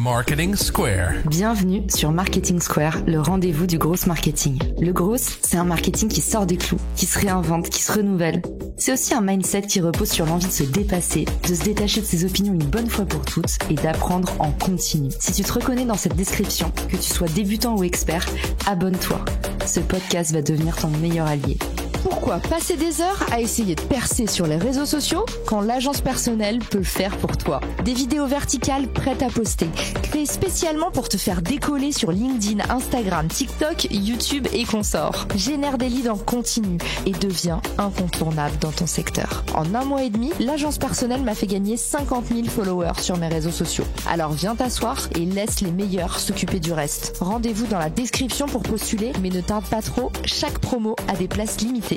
Marketing Square. Bienvenue sur Marketing Square, le rendez-vous du gros marketing. Le gros, c'est un marketing qui sort des clous, qui se réinvente, qui se renouvelle. C'est aussi un mindset qui repose sur l'envie de se dépasser, de se détacher de ses opinions une bonne fois pour toutes et d'apprendre en continu. Si tu te reconnais dans cette description, que tu sois débutant ou expert, abonne-toi. Ce podcast va devenir ton meilleur allié. Pourquoi passer des heures à essayer de percer sur les réseaux sociaux quand l'agence personnelle peut le faire pour toi? Des vidéos verticales prêtes à poster, créées spécialement pour te faire décoller sur LinkedIn, Instagram, TikTok, YouTube et consorts. Génère des leads en continu et deviens incontournable dans ton secteur. En 1 mois et demi, l'agence personnelle m'a fait gagner 50 000 followers sur mes réseaux sociaux. Alors viens t'asseoir et laisse les meilleurs s'occuper du reste. Rendez-vous dans la description pour postuler, mais ne tarde pas trop, chaque promo a des places limitées.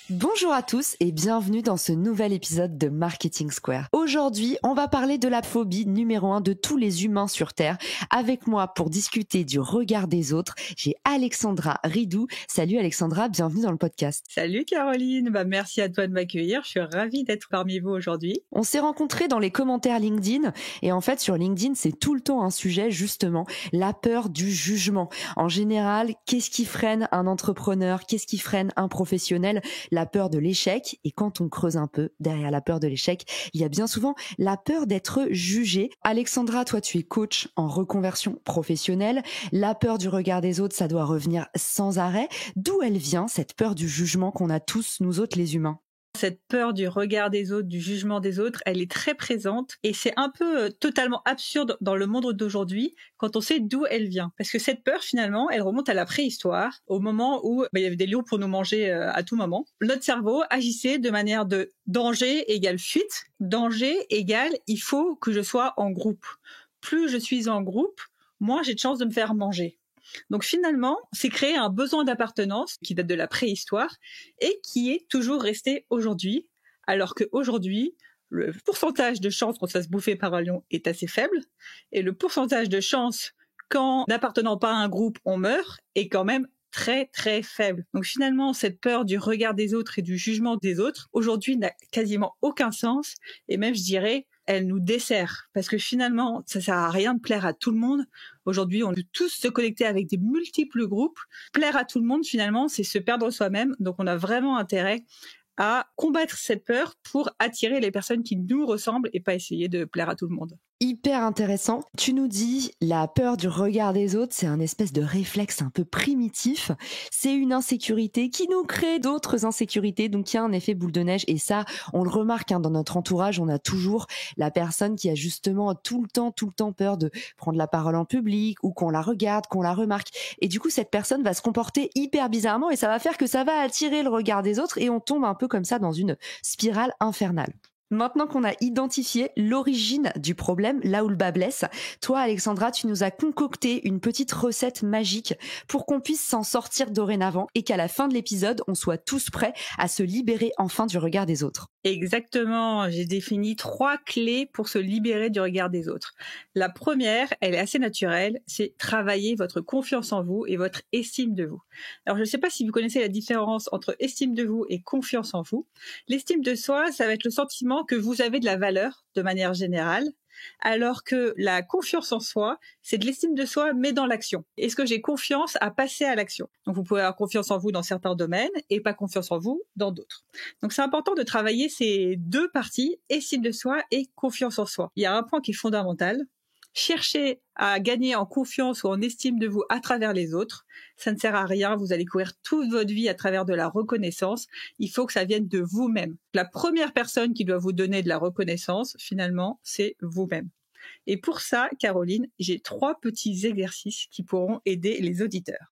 Bonjour à tous et bienvenue dans ce nouvel épisode de Marketing Square. Aujourd'hui, on va parler de la phobie numéro 1 de tous les humains sur Terre. Avec moi pour discuter du regard des autres, j'ai Alexandra Ridou. Salut Alexandra, bienvenue dans le podcast. Salut Caroline, merci à toi de m'accueillir. Je suis ravie d'être parmi vous aujourd'hui. On s'est rencontrés dans les commentaires LinkedIn et en fait sur LinkedIn, c'est tout le temps un sujet justement, la peur du jugement. En général, qu'est-ce qui freine un entrepreneur? Qu'est-ce qui freine un professionnel? La peur de l'échec, et quand on creuse un peu derrière la peur de l'échec, il y a bien souvent la peur d'être jugé. Alexandra, toi tu es coach en reconversion professionnelle, la peur du regard des autres, ça doit revenir sans arrêt. D'où elle vient cette peur du jugement qu'on a tous, nous autres les humains? Cette peur du regard des autres, du jugement des autres, elle est très présente et c'est un peu totalement absurde dans le monde d'aujourd'hui quand on sait d'où elle vient. Parce que cette peur, finalement, elle remonte à la préhistoire, au moment où il y avait des lions pour nous manger à tout moment. Notre cerveau agissait de manière de danger égale fuite, danger égale il faut que je sois en groupe. Plus je suis en groupe, moins j'ai de chances de me faire manger. Donc finalement, c'est créer un besoin d'appartenance qui date de la préhistoire et qui est toujours resté aujourd'hui, alors qu'aujourd'hui, le pourcentage de chances qu'on se fasse bouffer par un lion est assez faible et le pourcentage de chances qu'en n'appartenant pas à un groupe, on meurt est quand même très très faible. Donc finalement, cette peur du regard des autres et du jugement des autres, aujourd'hui, n'a quasiment aucun sens et même, je dirais, elle nous dessert parce que finalement, ça sert à rien de plaire à tout le monde. Aujourd'hui, on peut tous se connecter avec des multiples groupes. Plaire à tout le monde, finalement, c'est se perdre soi-même. Donc, on a vraiment intérêt à combattre cette peur pour attirer les personnes qui nous ressemblent et pas essayer de plaire à tout le monde. Hyper intéressant. Tu nous dis, la peur du regard des autres, c'est un espèce de réflexe un peu primitif. C'est une insécurité qui nous crée d'autres insécurités. Donc, il y a un effet boule de neige. Et ça, on le remarque dans notre entourage. On a toujours la personne qui a justement tout le temps peur de prendre la parole en public ou qu'on la regarde, qu'on la remarque. Et du coup, cette personne va se comporter hyper bizarrement et ça va faire que ça va attirer le regard des autres et on tombe un peu comme ça dans une spirale infernale. Maintenant qu'on a identifié l'origine du problème, là où le bas blesse, toi Alexandra, tu nous as concocté une petite recette magique pour qu'on puisse s'en sortir dorénavant et qu'à la fin de l'épisode, on soit tous prêts à se libérer enfin du regard des autres. Exactement, j'ai défini 3 clés pour se libérer du regard des autres. La première, elle est assez naturelle, c'est travailler votre confiance en vous et votre estime de vous. Alors je ne sais pas si vous connaissez la différence entre estime de vous et confiance en vous. L'estime de soi, ça va être le sentiment que vous avez de la valeur de manière générale, alors que la confiance en soi, c'est de l'estime de soi, mais dans l'action. Est-ce que j'ai confiance à passer à l'action? Donc vous pouvez avoir confiance en vous dans certains domaines et pas confiance en vous dans d'autres. Donc c'est important de travailler ces 2 parties, estime de soi et confiance en soi. Il y a un point qui est fondamental. Cherchez à gagner en confiance ou en estime de vous à travers les autres. Ça ne sert à rien, vous allez courir toute votre vie à travers de la reconnaissance. Il faut que ça vienne de vous-même. La première personne qui doit vous donner de la reconnaissance, finalement, c'est vous-même. Et pour ça, Caroline, j'ai 3 petits exercices qui pourront aider les auditeurs.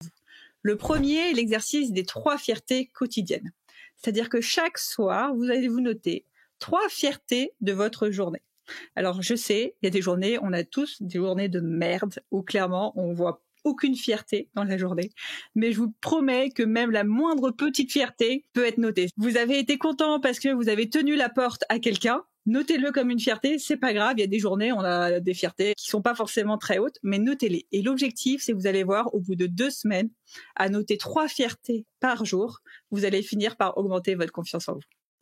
Le premier, l'exercice des 3 fiertés quotidiennes. C'est-à-dire que chaque soir, vous allez vous noter 3 fiertés de votre journée. Alors je sais, il y a des journées, on a tous des journées de merde où clairement on voit aucune fierté dans la journée, mais je vous promets que même la moindre petite fierté peut être notée. Vous avez été content parce que vous avez tenu la porte à quelqu'un, notez-le comme une fierté, c'est pas grave, il y a des journées, on a des fiertés qui sont pas forcément très hautes, mais notez-les. Et l'objectif, c'est que vous allez voir au bout de 2 semaines, à noter 3 fiertés par jour, vous allez finir par augmenter votre confiance en vous.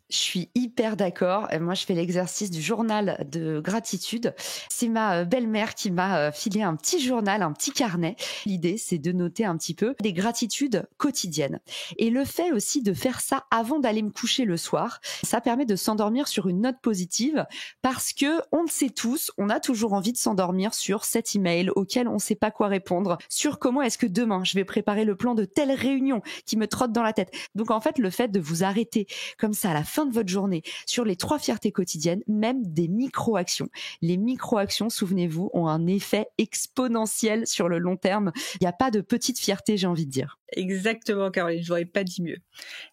Je suis hyper d'accord. Moi, je fais l'exercice du journal de gratitude. C'est ma belle-mère qui m'a filé un petit journal, un petit carnet. L'idée, c'est de noter un petit peu des gratitudes quotidiennes. Et le fait aussi de faire ça avant d'aller me coucher le soir, ça permet de s'endormir sur une note positive parce que on le sait tous, on a toujours envie de s'endormir sur cet email auquel on ne sait pas quoi répondre, sur comment est-ce que demain je vais préparer le plan de telle réunion qui me trotte dans la tête. Donc en fait, le fait de vous arrêter comme ça à la fin de votre journée sur les 3 fiertés quotidiennes, même des micro-actions. Les micro-actions, souvenez-vous, ont un effet exponentiel sur le long terme. Il n'y a pas de petite fierté, j'ai envie de dire. Exactement, Caroline, je n'aurais pas dit mieux.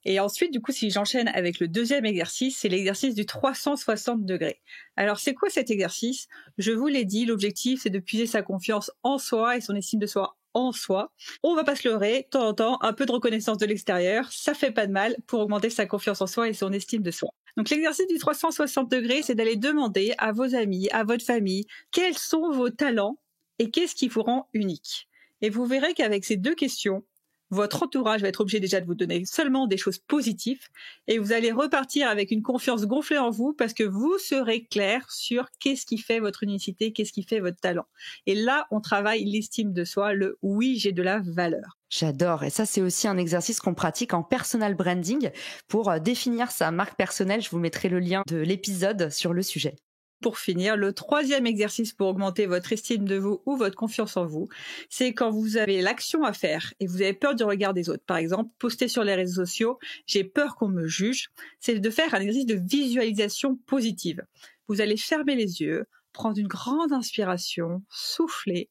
Et ensuite, du coup, si j'enchaîne avec le deuxième exercice, c'est l'exercice du 360 degrés. Alors, c'est quoi cet exercice? Je vous l'ai dit, l'objectif, c'est de puiser sa confiance en soi et son estime de soi en soi. On va pas se leurrer, de temps en temps, un peu de reconnaissance de l'extérieur, ça fait pas de mal pour augmenter sa confiance en soi et son estime de soi. Donc l'exercice du 360 degrés, c'est d'aller demander à vos amis, à votre famille, quels sont vos talents et qu'est-ce qui vous rend unique. Et vous verrez qu'avec ces 2 questions, votre entourage va être obligé déjà de vous donner seulement des choses positives et vous allez repartir avec une confiance gonflée en vous parce que vous serez clair sur qu'est-ce qui fait votre unicité, qu'est-ce qui fait votre talent. Et là, on travaille l'estime de soi, le « oui, j'ai de la valeur ». J'adore. Et ça, c'est aussi un exercice qu'on pratique en personal branding pour définir sa marque personnelle. Je vous mettrai le lien de l'épisode sur le sujet. Pour finir, le 3e exercice pour augmenter votre estime de vous ou votre confiance en vous, c'est quand vous avez l'action à faire et vous avez peur du regard des autres. Par exemple, poster sur les réseaux sociaux, j'ai peur qu'on me juge. C'est de faire un exercice de visualisation positive. Vous allez fermer les yeux, prendre une grande inspiration, souffler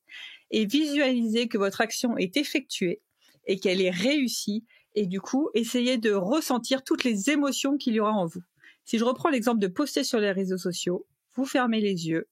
et visualiser que votre action est effectuée et qu'elle est réussie et du coup, essayez de ressentir toutes les émotions qu'il y aura en vous. Si je reprends l'exemple de poster sur les réseaux sociaux, vous fermez les yeux,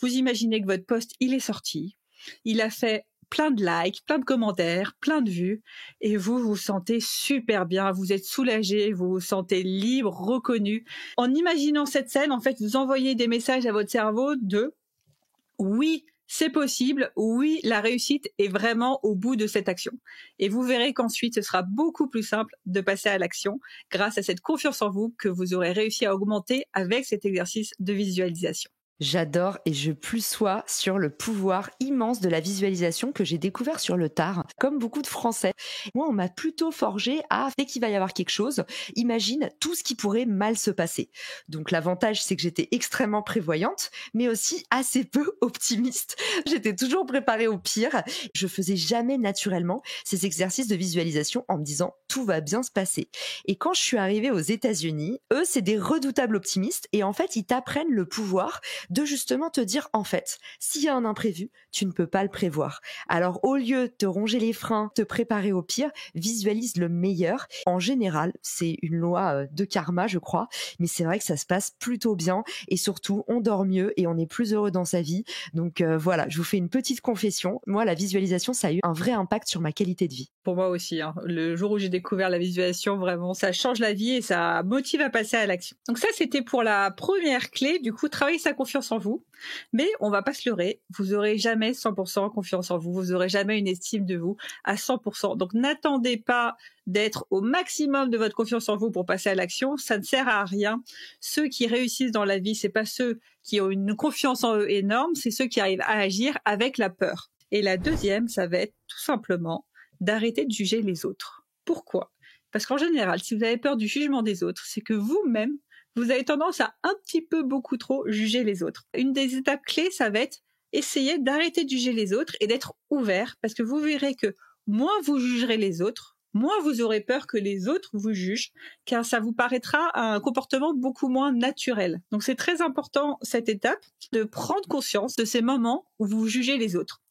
vous imaginez que votre post, il est sorti, il a fait plein de likes, plein de commentaires, plein de vues, et vous vous sentez super bien, vous êtes soulagé, vous vous sentez libre, reconnu. En imaginant cette scène, en fait, vous envoyez des messages à votre cerveau de « oui, c'est possible, oui, la réussite est vraiment au bout de cette action ». Et vous verrez qu'ensuite, ce sera beaucoup plus simple de passer à l'action grâce à cette confiance en vous que vous aurez réussi à augmenter avec cet exercice de visualisation. J'adore et je plus sois sur le pouvoir immense de la visualisation que j'ai découvert sur le tard, comme beaucoup de Français. Moi, on m'a plutôt forgé à, dès qu'il va y avoir quelque chose, imagine tout ce qui pourrait mal se passer. Donc l'avantage, c'est que j'étais extrêmement prévoyante, mais aussi assez peu optimiste. J'étais toujours préparée au pire. Je faisais jamais naturellement ces exercices de visualisation en me disant tout va bien se passer. Et quand je suis arrivée aux États-Unis, eux, c'est des redoutables optimistes et en fait, ils t'apprennent le pouvoir de justement te dire, en fait, s'il y a un imprévu, tu ne peux pas le prévoir. Alors, au lieu de te ronger les freins, te préparer au pire, visualise le meilleur. En général, c'est une loi de karma, je crois, mais c'est vrai que ça se passe plutôt bien et surtout, on dort mieux et on est plus heureux dans sa vie. Donc voilà, je vous fais une petite confession. Moi, la visualisation, ça a eu un vrai impact sur ma qualité de vie. Pour moi aussi, hein. Le jour où j'ai découvert la visualisation, vraiment, ça change la vie et ça motive à passer à l'action. Donc ça, c'était pour la première clé, du coup, travailler sa confiance en vous. Mais on va pas se leurrer, vous aurez jamais 100% confiance en vous, vous aurez jamais une estime de vous à 100%. Donc n'attendez pas d'être au maximum de votre confiance en vous pour passer à l'action, ça ne sert à rien. Ceux qui réussissent dans la vie, c'est pas ceux qui ont une confiance en eux énorme, c'est ceux qui arrivent à agir avec la peur. Et la deuxième, ça va être tout simplement d'arrêter de juger les autres. Pourquoi ? Parce qu'en général, si vous avez peur du jugement des autres, c'est que vous-même, vous avez tendance à un petit peu beaucoup trop juger les autres. Une des étapes clés, ça va être essayer d'arrêter de juger les autres et d'être ouvert, parce que vous verrez que moins vous jugerez les autres, moins vous aurez peur que les autres vous jugent, car ça vous paraîtra un comportement beaucoup moins naturel. Donc c'est très important, cette étape, de prendre conscience de ces moments où vous jugez les autres.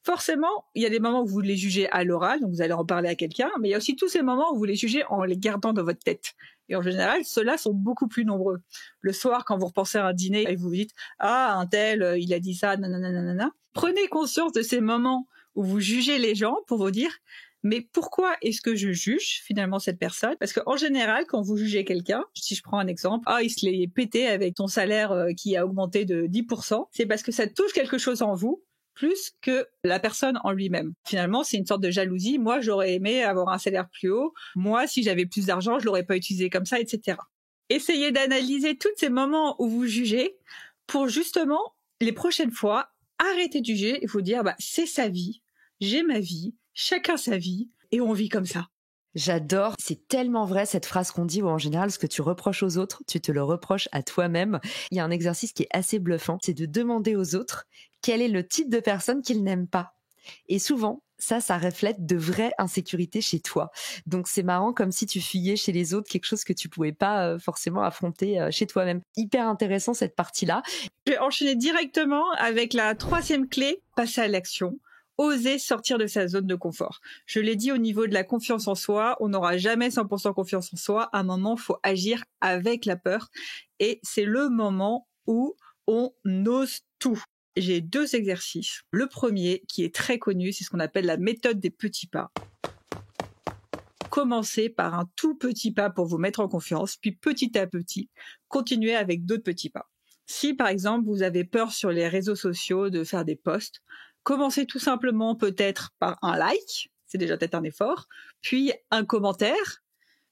Forcément, il y a des moments où vous les jugez à l'oral, donc vous allez en parler à quelqu'un, mais il y a aussi tous ces moments où vous les jugez en les gardant dans votre tête. Et en général, ceux-là sont beaucoup plus nombreux. Le soir, quand vous repensez à un dîner et vous vous dites « Ah, un tel, il a dit ça, nanana », prenez conscience de ces moments où vous jugez les gens pour vous dire « Mais pourquoi est-ce que je juge finalement cette personne ?» Parce qu'en général, quand vous jugez quelqu'un, si je prends un exemple, « Ah, il se l'est pété avec ton salaire qui a augmenté de 10%, », c'est parce que ça touche quelque chose en vous, plus que la personne en lui-même. Finalement, c'est une sorte de jalousie. Moi, j'aurais aimé avoir un salaire plus haut. Moi, si j'avais plus d'argent, je l'aurais pas utilisé comme ça, etc. Essayez d'analyser tous ces moments où vous jugez pour justement, les prochaines fois, arrêter de juger et vous dire, c'est sa vie, j'ai ma vie, chacun sa vie, et on vit comme ça. J'adore, c'est tellement vrai cette phrase qu'on dit où en général ce que tu reproches aux autres, tu te le reproches à toi-même. Il y a un exercice qui est assez bluffant, c'est de demander aux autres quel est le type de personne qu'ils n'aiment pas. Et souvent, ça reflète de vraies insécurités chez toi. Donc c'est marrant, comme si tu fuyais chez les autres quelque chose que tu pouvais pas forcément affronter chez toi-même. Hyper intéressant cette partie-là. Je vais enchaîner directement avec la 3e clé, passer à l'action. Oser sortir de sa zone de confort. Je l'ai dit, au niveau de la confiance en soi, on n'aura jamais 100% confiance en soi. À un moment, il faut agir avec la peur. Et c'est le moment où on ose tout. J'ai 2 exercices. Le premier, qui est très connu, c'est ce qu'on appelle la méthode des petits pas. Commencez par un tout petit pas pour vous mettre en confiance, puis petit à petit, continuez avec d'autres petits pas. Si, par exemple, vous avez peur sur les réseaux sociaux de faire des posts, commencez tout simplement peut-être par un like, c'est déjà peut-être un effort, puis un commentaire,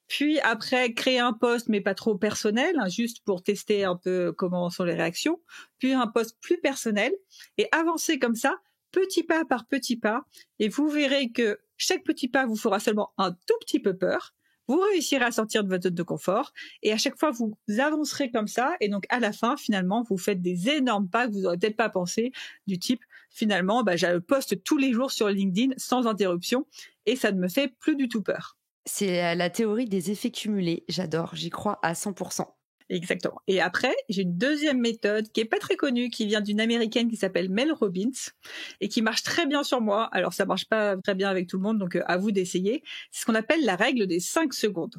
puis après créer un post mais pas trop personnel, juste pour tester un peu comment sont les réactions, puis un post plus personnel, et avancez comme ça, petit pas par petit pas, et vous verrez que chaque petit pas vous fera seulement un tout petit peu peur, vous réussirez à sortir de votre zone de confort, et à chaque fois vous avancerez comme ça, et donc à la fin, finalement, vous faites des énormes pas que vous n'aurez peut-être pas pensé, du type, finalement, je poste tous les jours sur LinkedIn sans interruption, et ça ne me fait plus du tout peur. C'est la théorie des effets cumulés, j'adore, j'y crois à 100%. Exactement. Et après, j'ai une 2e méthode qui est pas très connue, qui vient d'une américaine qui s'appelle Mel Robbins et qui marche très bien sur moi. Alors, ça marche pas très bien avec tout le monde, donc à vous d'essayer. C'est ce qu'on appelle la règle des 5 secondes.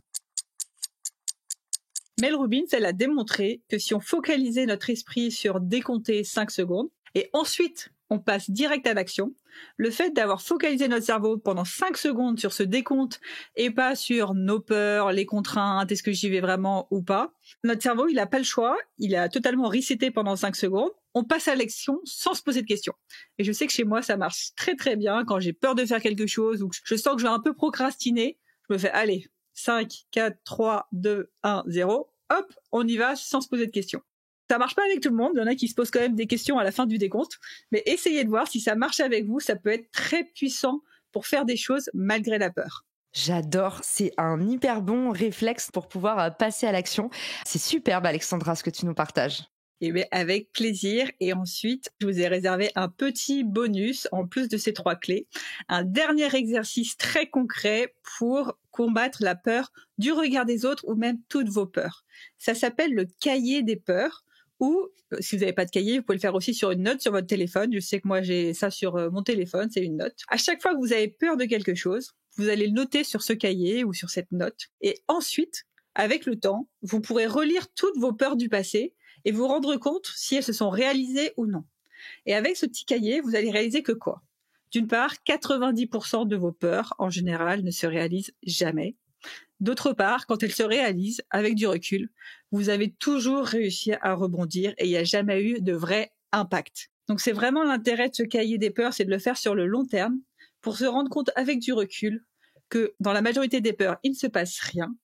Mel Robbins, elle a démontré que si on focalisait notre esprit sur décompter 5 secondes et ensuite on passe direct à l'action, le fait d'avoir focalisé notre cerveau pendant 5 secondes sur ce décompte et pas sur nos peurs, les contraintes, est-ce que j'y vais vraiment ou pas, notre cerveau, il n'a pas le choix, il a totalement reseté pendant 5 secondes, on passe à l'action sans se poser de questions. Et je sais que chez moi, ça marche très très bien quand j'ai peur de faire quelque chose ou que je sens que je vais un peu procrastiner, je me fais allez, 5, 4, 3, 2, 1, 0, hop, on y va sans se poser de questions. Ça marche pas avec tout le monde, il y en a qui se posent quand même des questions à la fin du décompte, mais essayez de voir si ça marche avec vous, ça peut être très puissant pour faire des choses malgré la peur. J'adore, c'est un hyper bon réflexe pour pouvoir passer à l'action. C'est superbe Alexandra ce que tu nous partages. Eh bien, avec plaisir. Et ensuite, je vous ai réservé un petit bonus en plus de ces 3 clés. Un dernier exercice très concret pour combattre la peur du regard des autres ou même toutes vos peurs. Ça s'appelle le cahier des peurs. Ou, si vous n'avez pas de cahier, vous pouvez le faire aussi sur une note sur votre téléphone. Je sais que moi, j'ai ça sur mon téléphone, c'est une note. À chaque fois que vous avez peur de quelque chose, vous allez le noter sur ce cahier ou sur cette note. Et ensuite, avec le temps, vous pourrez relire toutes vos peurs du passé et vous rendre compte si elles se sont réalisées ou non. Et avec ce petit cahier, vous allez réaliser que quoi ? D'une part, 90% de vos peurs, en général, ne se réalisent jamais. D'autre part, quand elles se réalisent, avec du recul, vous avez toujours réussi à rebondir et il n'y a jamais eu de vrai impact. Donc c'est vraiment l'intérêt de ce cahier des peurs, c'est de le faire sur le long terme pour se rendre compte avec du recul que dans la majorité des peurs, il ne se passe rien.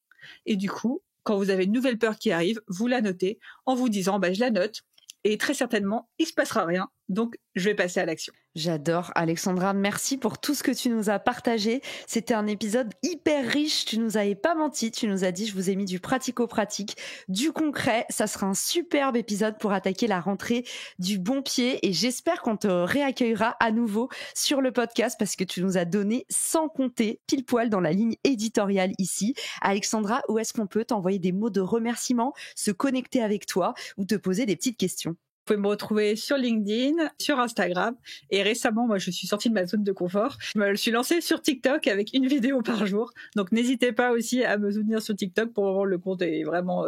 Et du coup, quand vous avez une nouvelle peur qui arrive, vous la notez en vous disant je la note et très certainement, il se passera rien. Donc, je vais passer à l'action. J'adore. Alexandra, merci pour tout ce que tu nous as partagé. C'était un épisode hyper riche. Tu nous avais pas menti. Tu nous as dit, je vous ai mis du pratico-pratique, du concret. Ça sera un superbe épisode pour attaquer la rentrée du bon pied. Et j'espère qu'on te réaccueillera à nouveau sur le podcast parce que tu nous as donné sans compter pile poil dans la ligne éditoriale ici. Alexandra, où est-ce qu'on peut t'envoyer des mots de remerciement, se connecter avec toi ou te poser des petites questions? Vous pouvez me retrouver sur LinkedIn, sur Instagram. Et récemment, moi, je suis sortie de ma zone de confort. Je me suis lancée sur TikTok avec une vidéo par jour. Donc, n'hésitez pas aussi à me soutenir sur TikTok. Pour le moment, le compte est vraiment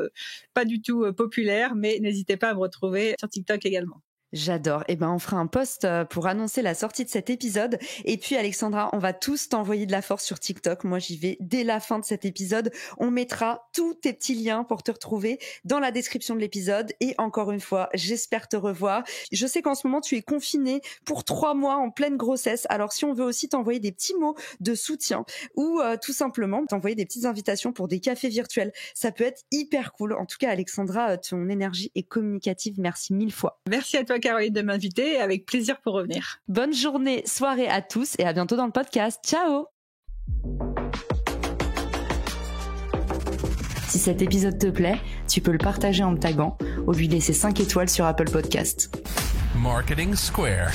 pas du tout populaire, mais n'hésitez pas à me retrouver sur TikTok également. J'adore. Eh ben, on fera un post pour annoncer la sortie de cet épisode. Et puis, Alexandra, on va tous t'envoyer de la force sur TikTok. Moi, j'y vais dès la fin de cet épisode. On mettra tous tes petits liens pour te retrouver dans la description de l'épisode. Et encore une fois, j'espère te revoir. Je sais qu'en ce moment, tu es confinée pour 3 mois en pleine grossesse. Alors, si on veut aussi t'envoyer des petits mots de soutien ou tout simplement t'envoyer des petites invitations pour des cafés virtuels, ça peut être hyper cool. En tout cas, Alexandra, ton énergie est communicative. Merci 1000 fois. Merci à toi, Caroline, de m'inviter, avec plaisir pour revenir. Bonne journée, soirée à tous et à bientôt dans le podcast. Ciao! Si cet épisode te plaît, tu peux le partager en me taguant ou lui laisser 5 étoiles sur Apple Podcast. Marketing Square.